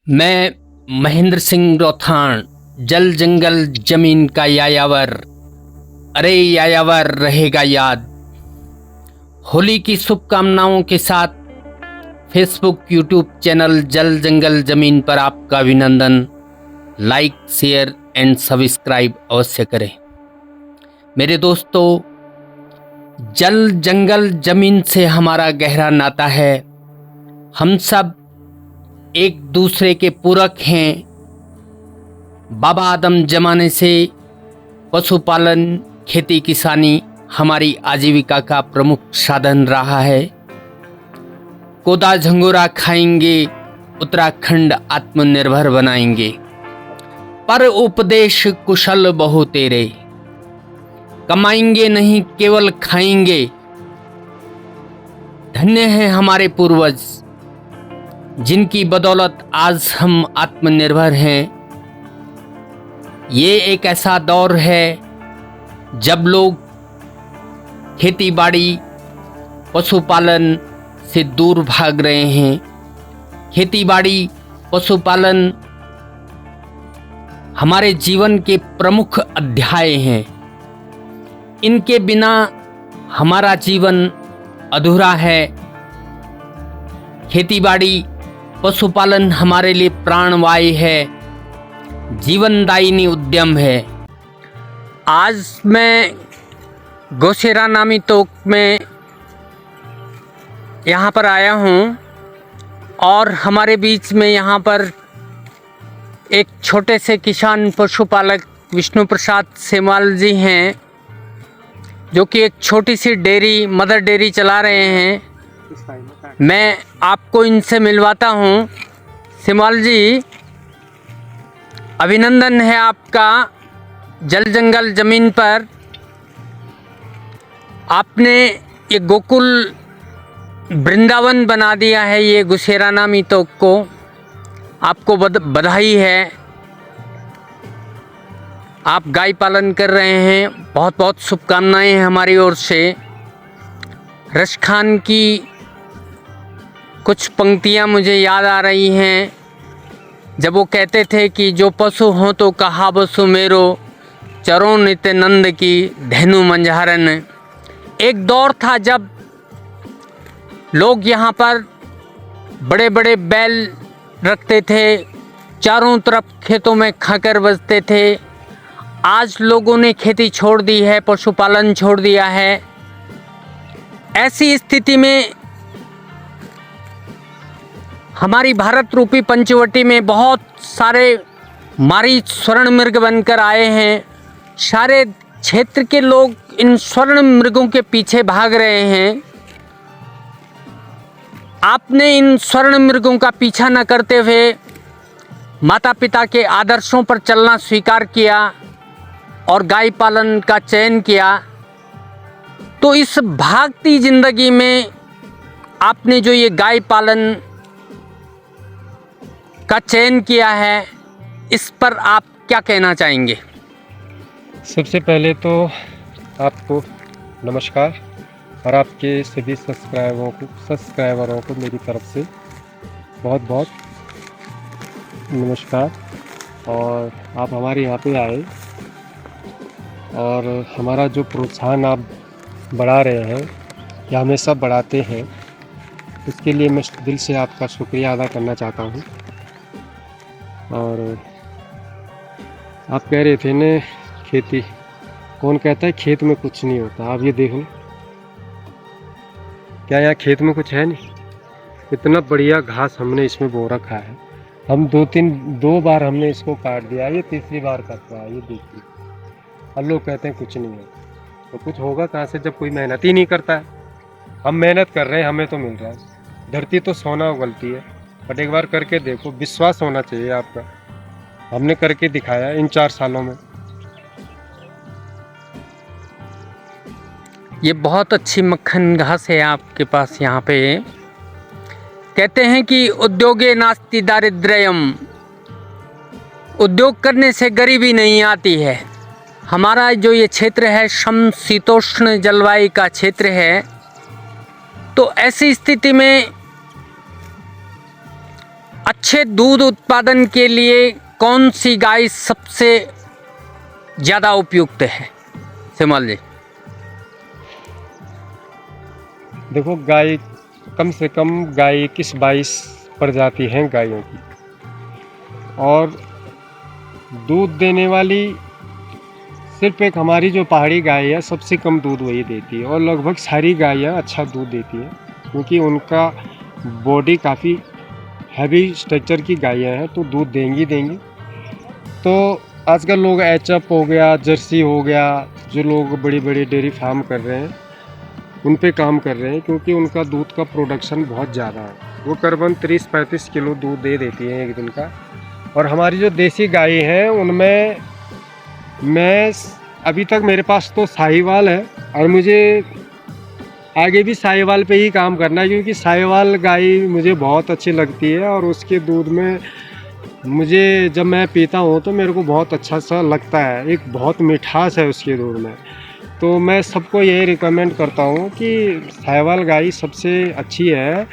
मैं महेंद्र सिंह रौथान, जल जंगल जमीन का यायावर, अरे यायावर रहेगा याद। होली की शुभकामनाओं के साथ फेसबुक यूट्यूब चैनल जल जंगल जमीन पर आपका अभिनंदन। लाइक शेयर एंड सब्सक्राइब अवश्य करें। मेरे दोस्तों, जल जंगल जमीन से हमारा गहरा नाता है। हम सब एक दूसरे के पूरक हैं। बाबा आदम जमाने से पशुपालन, खेती किसानी हमारी आजीविका का प्रमुख साधन रहा है। कोदा झंगोरा खाएंगे, उत्तराखंड आत्मनिर्भर बनाएंगे। पर उपदेश कुशल बहु तेरे, कमाएंगे नहीं केवल खाएंगे। धन्य हैं हमारे पूर्वज, जिनकी बदौलत आज हम आत्मनिर्भर हैं। ये एक ऐसा दौर है जब लोग खेती बाड़ी, पशुपालन से दूर भाग रहे हैं। खेती बाड़ी, पशुपालन हमारे जीवन के प्रमुख अध्याय हैं। इनके बिना हमारा जीवन अधूरा है। खेती बाड़ी, पशुपालन हमारे लिए प्राणवायु है, जीवनदायिनी उद्यम है। आज मैं गौसेरा नामी तोक में यहाँ पर आया हूँ और हमारे बीच में यहाँ पर एक छोटे से किसान पशुपालक विष्णु प्रसाद सेमवाल जी हैं, जो कि एक छोटी सी डेयरी, मदर डेयरी चला रहे हैं। मैं आपको इनसे मिलवाता हूँ। सेमवाल जी, अभिनंदन है आपका। जल जंगल जमीन पर आपने ये गोकुल वृंदावन बना दिया है, ये गौसेरा नामी तोक को। आपको बधाई है। आप गाय पालन कर रहे हैं, बहुत बहुत शुभकामनाएं हैं हमारी ओर से। रश खान की कुछ पंक्तियां मुझे याद आ रही हैं, जब वो कहते थे कि जो पशु हों तो कहा बसु मेरो, चरो नित्य नंद की धेनु मंझारन। एक दौर था जब लोग यहाँ पर बड़े बड़े बैल रखते थे, चारों तरफ खेतों में खाकर बजते थे। आज लोगों ने खेती छोड़ दी है, पशुपालन छोड़ दिया है। ऐसी स्थिति में हमारी भारत रूपी पंचवटी में बहुत सारे मारीच स्वर्ण मृग बनकर आए हैं। सारे क्षेत्र के लोग इन स्वर्ण मृगों के पीछे भाग रहे हैं। आपने इन स्वर्ण मृगों का पीछा न करते हुए माता पिता के आदर्शों पर चलना स्वीकार किया और गाय पालन का चयन किया। तो इस भागती जिंदगी में आपने जो ये गाय पालन का चयन किया है, इस पर आप क्या कहना चाहेंगे? सबसे पहले तो आपको नमस्कार और आपके सभी सब्सक्राइबरों को मेरी तरफ से बहुत बहुत नमस्कार। और आप हमारे यहाँ पे आए और हमारा जो प्रोत्साहन आप बढ़ा रहे हैं या हमेशा बढ़ाते हैं, इसके लिए मैं दिल से आपका शुक्रिया अदा करना चाहता हूँ। और आप कह रहे थे ना, खेती, कौन कहता है खेत में कुछ नहीं होता? आप ये देख लो, क्या यहाँ खेत में कुछ है नहीं? इतना बढ़िया घास हमने इसमें बो रखा है। हम दो बार हमने इसको काट दिया, ये तीसरी बार कट रहा है। ये देखिए, और लोग कहते हैं कुछ नहीं है। तो कुछ होगा कहाँ से जब कोई मेहनत ही नहीं करता है? हम मेहनत कर रहे हैं, हमें तो मिल रहा है। धरती तो सोना उगलती है, बट एक बार करके देखो, विश्वास होना चाहिए आपका। हमने करके दिखाया इन 4 सालों में। ये बहुत अच्छी मक्खन घास है आपके पास यहाँ पे। कहते हैं कि उद्योगे नास्ति दारिद्र्यम, उद्योग करने से गरीबी नहीं आती है। हमारा जो ये क्षेत्र है, समशीतोष्ण जलवायु का क्षेत्र है। तो ऐसी स्थिति में अच्छे दूध उत्पादन के लिए कौन सी गाय सबसे ज़्यादा उपयुक्त है सिमल जी? देखो गाय कम से कम गाय 21-22 प्रजाति हैं गायों की, और दूध देने वाली सिर्फ एक हमारी जो पहाड़ी गाय है सबसे कम दूध वही देती है, और लगभग सारी गायें अच्छा दूध देती हैं क्योंकि उनका बॉडी काफ़ी हैवी स्ट्रक्चर की गायें हैं, तो दूध देंगी। तो आजकल लोग एचएफ हो गया, जर्सी हो गया, जो लोग बड़ी बड़ी डेयरी फार्म कर रहे हैं उन पे काम कर रहे हैं क्योंकि उनका दूध का प्रोडक्शन बहुत ज़्यादा है। वो करीबन 30-35 किलो दूध दे देती हैं एक दिन का। और हमारी जो देसी गाय हैं उनमें मैं अभी तक मेरे पास तो साहिवाल है, और मुझे आगे भी साहिवाल पे ही काम करना है क्योंकि साहिवाल गाय मुझे बहुत अच्छी लगती है, और उसके दूध में मुझे जब मैं पीता हूँ तो मेरे को बहुत अच्छा सा लगता है, एक बहुत मिठास है उसके दूध में। तो मैं सबको यही रिकमेंड करता हूँ कि साहिवाल गाय सबसे अच्छी है।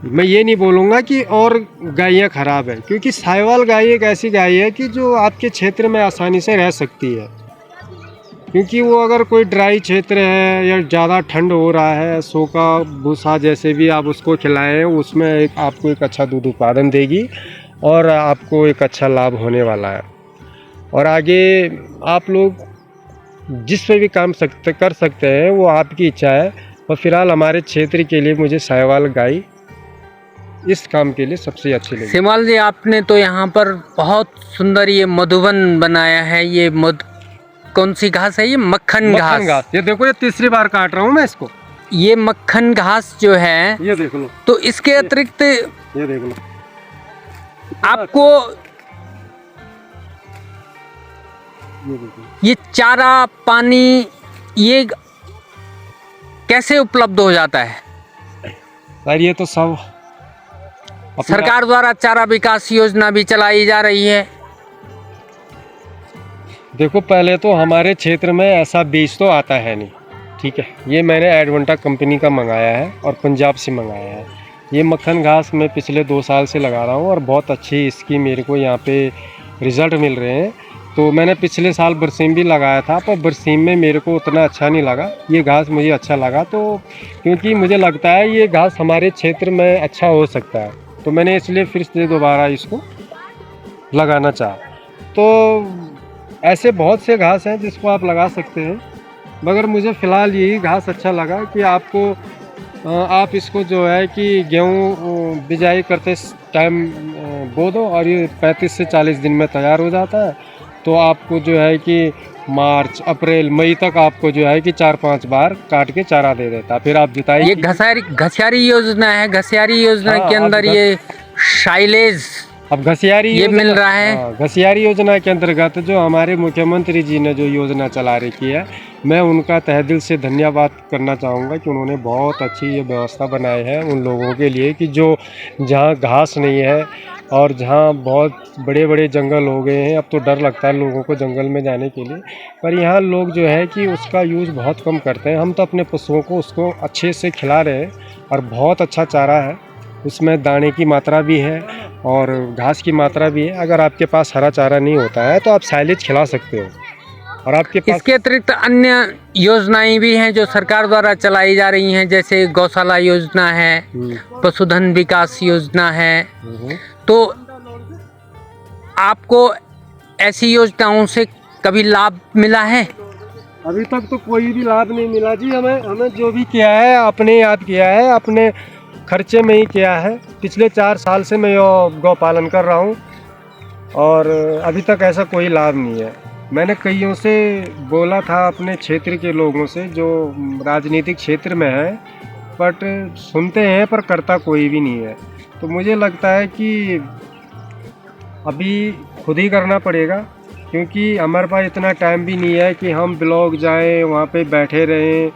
मैं ये नहीं बोलूँगा कि और गायें ख़राब है, क्योंकि साहिवाल गाय एक ऐसी गाय है कि जो आपके क्षेत्र में आसानी से रह सकती है, क्योंकि वो अगर कोई ड्राई क्षेत्र है या ज़्यादा ठंड हो रहा है, सूखा भूसा जैसे भी आप उसको खिलाएं उसमें आपको एक अच्छा दूध उत्पादन देगी और आपको एक अच्छा लाभ होने वाला है। और आगे आप लोग जिस पे भी काम कर सकते हैं वो आपकी इच्छा है, और फिलहाल हमारे क्षेत्र के लिए मुझे साहिवाल गाय इस काम के लिए सबसे अच्छी लगी। सिमल जी, आपने तो यहाँ पर बहुत सुंदर ये मधुबन बनाया है। ये कौन सी घास है? ये मक्खन घास। ये देखो, ये तीसरी बार काट रहा हूँ मैं इसको। ये मक्खन घास जो है, ये देख लो। तो इसके अतिरिक्त ये देख लो आपको ये चारा पानी ये कैसे उपलब्ध हो जाता है? सर ये तो सब सरकार द्वारा चारा विकास योजना भी चलाई जा रही है। देखो, पहले तो हमारे क्षेत्र में ऐसा बीज तो आता है नहीं, ठीक है। ये मैंने एडवेंटा कंपनी का मंगाया है और पंजाब से मंगाया है। ये मक्खन घास मैं पिछले 2 साल से लगा रहा हूँ और बहुत अच्छी इसकी मेरे को यहाँ पे रिज़ल्ट मिल रहे हैं। तो मैंने पिछले साल बरसीम भी लगाया था, पर बरसीम में मेरे को उतना अच्छा नहीं लगा। ये घास मुझे अच्छा लगा, तो क्योंकि मुझे लगता है ये घास हमारे क्षेत्र में अच्छा हो सकता है, तो मैंने इसलिए फिर से दोबारा इसको लगाना चाहा। तो ऐसे बहुत से घास हैं जिसको आप लगा सकते हैं, मगर मुझे फ़िलहाल यही घास अच्छा लगा कि आप इसको जो है कि गेहूँ बिजाई करते टाइम बो दो और ये 35 से 40 दिन में तैयार हो जाता है। तो आपको जो है कि मार्च, अप्रैल, मई तक आपको जो है कि 4-5 बार काट के चारा दे देता है। फिर आप जुताई। ये घसियारी योजना है। घसियारी योजना के अंदर ये साइलेज अब घसियारी ये मिल रहा है। घसियारी योजना के अंतर्गत जो हमारे मुख्यमंत्री जी ने जो योजना चला रखी है, मैं उनका तहे दिल से धन्यवाद करना चाहूँगा कि उन्होंने बहुत अच्छी ये व्यवस्था बनाई है उन लोगों के लिए कि जो जहाँ घास नहीं है और जहाँ बहुत बड़े बड़े जंगल हो गए हैं। अब तो डर लगता है लोगों को जंगल में जाने के लिए, पर यहाँ लोग जो है कि उसका यूज़ बहुत कम करते हैं। हम तो अपने पशुओं को उसको अच्छे से खिला रहे हैं और बहुत अच्छा चारा है, उसमें दाने की मात्रा भी है और घास की मात्रा भी है। अगर आपके पास हरा चारा नहीं होता है तो आप साइलेज खिला सकते हो। और आपके पास इसके अतिरिक्त अन्य योजनाएं भी हैं जो सरकार द्वारा चलाई जा रही हैं, जैसे गौशाला योजना है, पशुधन विकास योजना है। तो आपको ऐसी योजनाओं से कभी लाभ मिला है? अभी तक तो कोई भी लाभ नहीं मिला जी। हमें जो भी किया है अपने याद किया है, अपने खर्चे में ही किया है। पिछले 4 साल से मैं गौ पालन कर रहा हूँ और अभी तक ऐसा कोई लाभ नहीं है। मैंने कईयों से बोला था, अपने क्षेत्र के लोगों से जो राजनीतिक क्षेत्र में है, बट सुनते हैं पर करता कोई भी नहीं है। तो मुझे लगता है कि अभी खुद ही करना पड़ेगा, क्योंकि हमारे पास इतना टाइम भी नहीं है कि हम ब्लॉक जाएं, वहाँ पे बैठे रहें,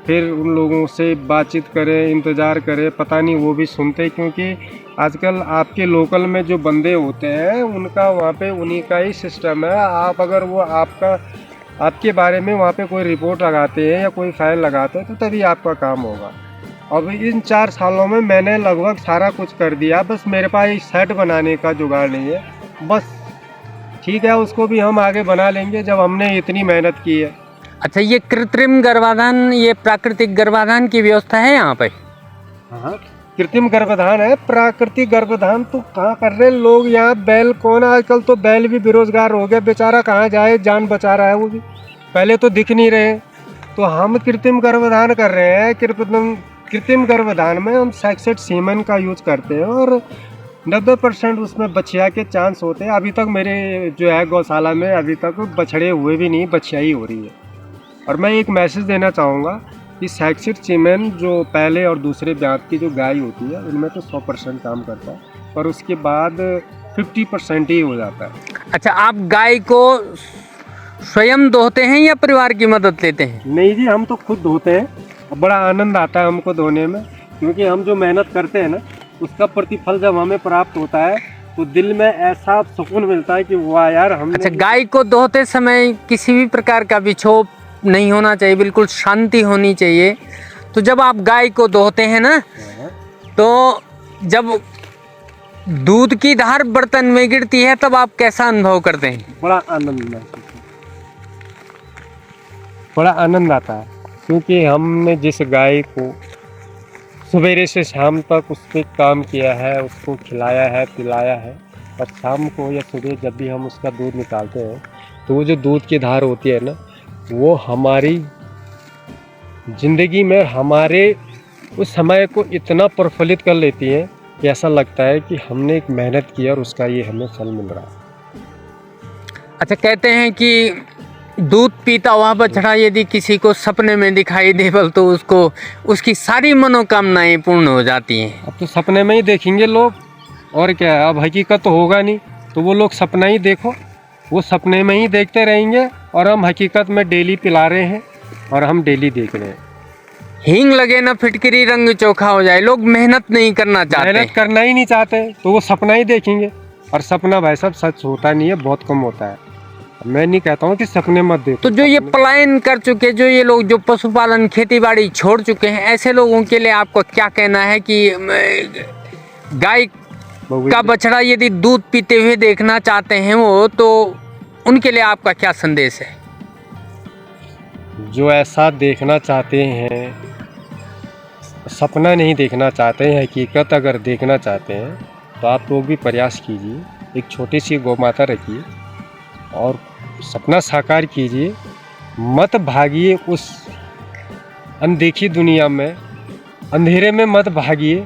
फिर उन लोगों से बातचीत करें, इंतज़ार करें। पता नहीं वो भी सुनते, क्योंकि आजकल आपके लोकल में जो बंदे होते हैं उनका वहाँ पे उन्हीं का ही सिस्टम है। आप अगर वो आपके बारे में वहाँ पे कोई रिपोर्ट लगाते हैं या कोई फाइल लगाते हैं तो तभी आपका काम होगा। अब इन 4 सालों में मैंने लगभग सारा कुछ कर दिया, बस मेरे पास एक सेट बनाने का जुगाड़ नहीं है। बस ठीक है, उसको भी हम आगे बना लेंगे जब हमने इतनी मेहनत की है। अच्छा, ये कृत्रिम गर्भाधान, ये प्राकृतिक गर्भाधान की व्यवस्था है यहाँ पे? हाँ, कृत्रिम गर्भाधान है। प्राकृतिक गर्भाधान तो कहाँ कर रहे लोग यहाँ। बैल कौन, आजकल तो बैल भी बेरोजगार हो गया, बेचारा कहाँ जाए, जान बचा रहा है वो भी। पहले तो दिख नहीं रहे, तो हम कृत्रिम गर्भाधान कर रहे हैं। कृत्रिम गर्भाधान में हम सैक्सेट सीमेन का यूज करते हैं और 90% उसमें बछिया के चांस होते हैं। अभी तक मेरे जो है गौशाला में अभी तक बछड़े हुए भी नहीं, बछिया ही हो रही है। और मैं एक मैसेज देना चाहूँगा कि सैक्सेट सीमेन जो पहले और दूसरे ब्यात की जो गाय होती है उनमें तो 100% काम करता है, पर उसके बाद 50% ही हो जाता है। अच्छा, आप गाय को स्वयं दोहते हैं या परिवार की मदद लेते हैं? नहीं जी, हम तो खुद धोते हैं। बड़ा आनंद आता है हमको धोने में, क्योंकि हम जो मेहनत करते हैं ना उसका प्रतिफल जब हमें प्राप्त होता है तो दिल में ऐसा सुकून मिलता है कि वाह यार हमने। अच्छा, गाय को दोहते समय किसी भी प्रकार का विक्षोभ नहीं होना चाहिए, बिल्कुल शांति होनी चाहिए। तो जब आप गाय को दोहते हैं ना, तो जब दूध की धार बर्तन में गिरती है तब आप कैसा अनुभव करते हैं? बड़ा आनंद बड़ा आनंद आता है, क्योंकि हमने जिस गाय को सवेरे से शाम तक उस पर काम किया है, उसको खिलाया है, पिलाया है, और शाम को या सुबह जब भी हम उसका दूध निकालते हैं तो वो जो दूध की धार होती है ना, वो हमारी ज़िंदगी में हमारे उस समय को इतना प्रफुल्लित कर लेती है कि ऐसा लगता है कि हमने एक मेहनत की और उसका ये हमें फल मिल रहा है। अच्छा, कहते हैं कि दूध पीता हुआ बछड़ा यदि किसी को सपने में दिखाई दे तो उसको उसकी सारी मनोकामनाएं पूर्ण हो जाती हैं। अब तो सपने में ही देखेंगे लोग, और क्या है, अब हकीकत तो होगा नहीं, तो वो लोग सपना ही देखो, वो सपने में ही देखते रहेंगे और हम हकीकत में डेली पिला रहे हैं और हम डेली देख रहे हैं। हींग लगे ना फिटकरी रंग चोखा हो जाए, लोग मेहनत नहीं करना चाहते, मेहनत करना ही नहीं चाहते, तो वो सपना ही देखेंगे। और सपना भाई साहब सच होता नहीं है, बहुत कम होता है। मैं नहीं कहता हूँ कि सपने मत देखो। तो जो ये पलायन कर चुके, जो ये लोग जो पशुपालन खेती बाड़ी छोड़ चुके हैं, ऐसे लोगों के लिए आपको क्या कहना है कि गाय का बछड़ा यदि दूध पीते हुए देखना चाहते हैं वो, तो उनके लिए आपका क्या संदेश है? जो ऐसा देखना चाहते हैं, सपना नहीं देखना चाहते हैं, हकीकत अगर देखना चाहते हैं, तो आप लोग भी प्रयास कीजिए, एक छोटी सी गौ माता रखिए और सपना साकार कीजिए। मत भागिए उस अनदेखी दुनिया में, अंधेरे में मत भागिए।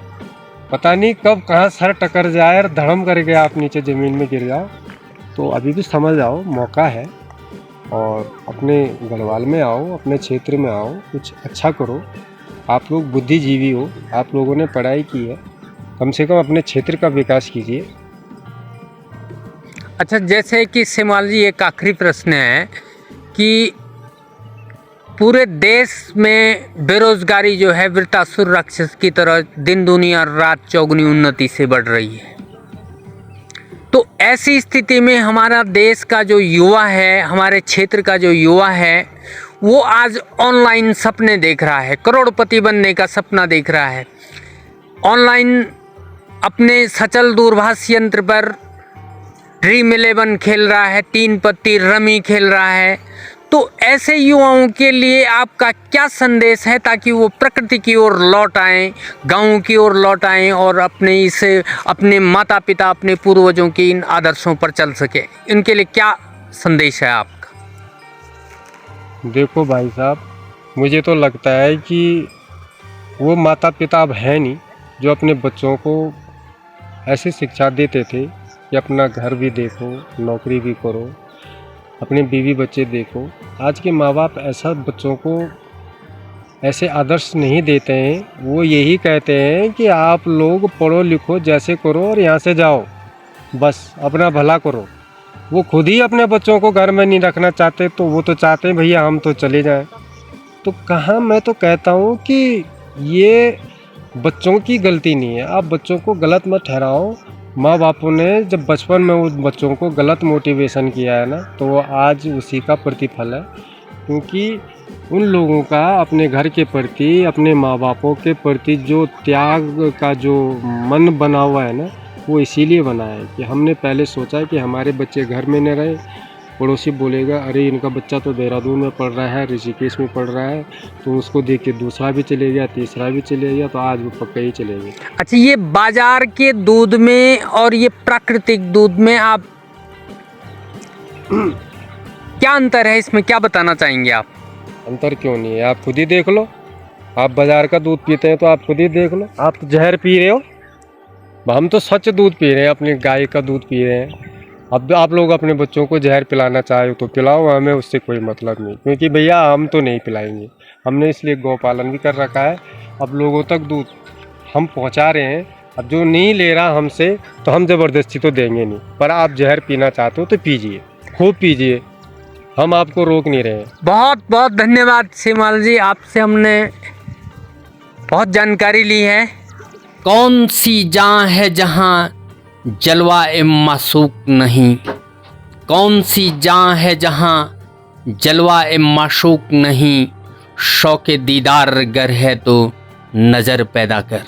पता नहीं कब कहाँ सर टकर जाए और धड़म करके आप नीचे ज़मीन में गिर जाओ। तो अभी भी समझ जाओ, मौका है, और अपने गढ़वाल में आओ, अपने क्षेत्र में आओ, कुछ अच्छा करो। आप लोग बुद्धिजीवी हो, आप लोगों ने पढ़ाई की है, कम से कम अपने क्षेत्र का विकास कीजिए। अच्छा, जैसे कि सिमाल जी, एक आखिरी प्रश्न है कि पूरे देश में बेरोजगारी जो है वृत्तासुर राक्षस की तरह दिन दुनिया रात चौगुनी उन्नति से बढ़ रही है। तो ऐसी स्थिति में हमारा देश का जो युवा है, हमारे क्षेत्र का जो युवा है, वो आज ऑनलाइन सपने देख रहा है, करोड़पति बनने का सपना देख रहा है। ऑनलाइन अपने सचल दूरभाष यंत्र पर ड्रीम 11 खेल रहा है, 3 पत्ती रमी खेल रहा है। तो ऐसे युवाओं के लिए आपका क्या संदेश है ताकि वो प्रकृति की ओर लौट आएँ, गाँव की ओर लौट आएँ और अपने माता पिता, अपने पूर्वजों के इन आदर्शों पर चल सके? इनके लिए क्या संदेश है आपका? देखो भाई साहब, मुझे तो लगता है कि वो माता पिता अब है नहीं जो अपने बच्चों को ऐसी शिक्षा देते थे कि अपना घर भी देखो, नौकरी भी करो, अपने बीवी बच्चे देखो। आज के माँ बाप ऐसा बच्चों को ऐसे आदर्श नहीं देते हैं। वो यही कहते हैं कि आप लोग पढ़ो लिखो, जैसे करो और यहाँ से जाओ, बस अपना भला करो। वो खुद ही अपने बच्चों को घर में नहीं रखना चाहते, तो वो तो चाहते हैं भैया हम तो चले जाएं। तो कहाँ, मैं तो कहता हूँ कि ये बच्चों की गलती नहीं है। आप बच्चों को गलत मत ठहराओ। माँ बापों ने जब बचपन में उस बच्चों को गलत मोटिवेशन किया है ना, तो वो आज उसी का प्रतिफल है। क्योंकि उन लोगों का अपने घर के प्रति, अपने माँ बापों के प्रति जो त्याग का जो मन बना हुआ है ना, वो इसीलिए बना है कि हमने पहले सोचा कि हमारे बच्चे घर में न रहे। पड़ोसी बोलेगा अरे इनका बच्चा तो देहरादून में पढ़ रहा है, ऋषिकेश में पढ़ रहा है, तो उसको देख के दूसरा भी चले गया, तीसरा भी चले गया, तो आज वो पक्का ही चले गए। अच्छा, ये बाजार के दूध में और ये प्राकृतिक दूध में आप क्या अंतर है, इसमें क्या बताना चाहेंगे आप? अंतर क्यों नहीं है, आप खुद ही देख लो। आप बाजार का दूध पीते हैं तो आप खुद ही देख लो। आप तो जहर पी रहे हो, हम तो स्वच्छ दूध पी रहे हैं, अपनी गाय का दूध पी रहे हैं। अब आप लोग अपने बच्चों को जहर पिलाना चाहे तो पिलाओ, हमें उससे कोई मतलब नहीं, क्योंकि भैया हम तो नहीं पिलाएंगे। हमने इसलिए गौपालन भी कर रखा है। अब लोगों तक दूध हम पहुंचा रहे हैं। अब जो नहीं ले रहा हमसे, तो हम ज़बरदस्ती तो देंगे नहीं, पर आप जहर पीना चाहते हो तो पीजिए, खूब पीजिए, हम आपको रोक नहीं रहे हैं। बहुत बहुत धन्यवाद सीमाल जी, आपसे हमने बहुत जानकारी ली है। कौन सी जान है जहाँ जलवा ए मासूक नहीं, कौन सी जान है जहाँ जलवा ए माशूक नहीं, शौक़ दीदार गर है तो नज़र पैदा कर।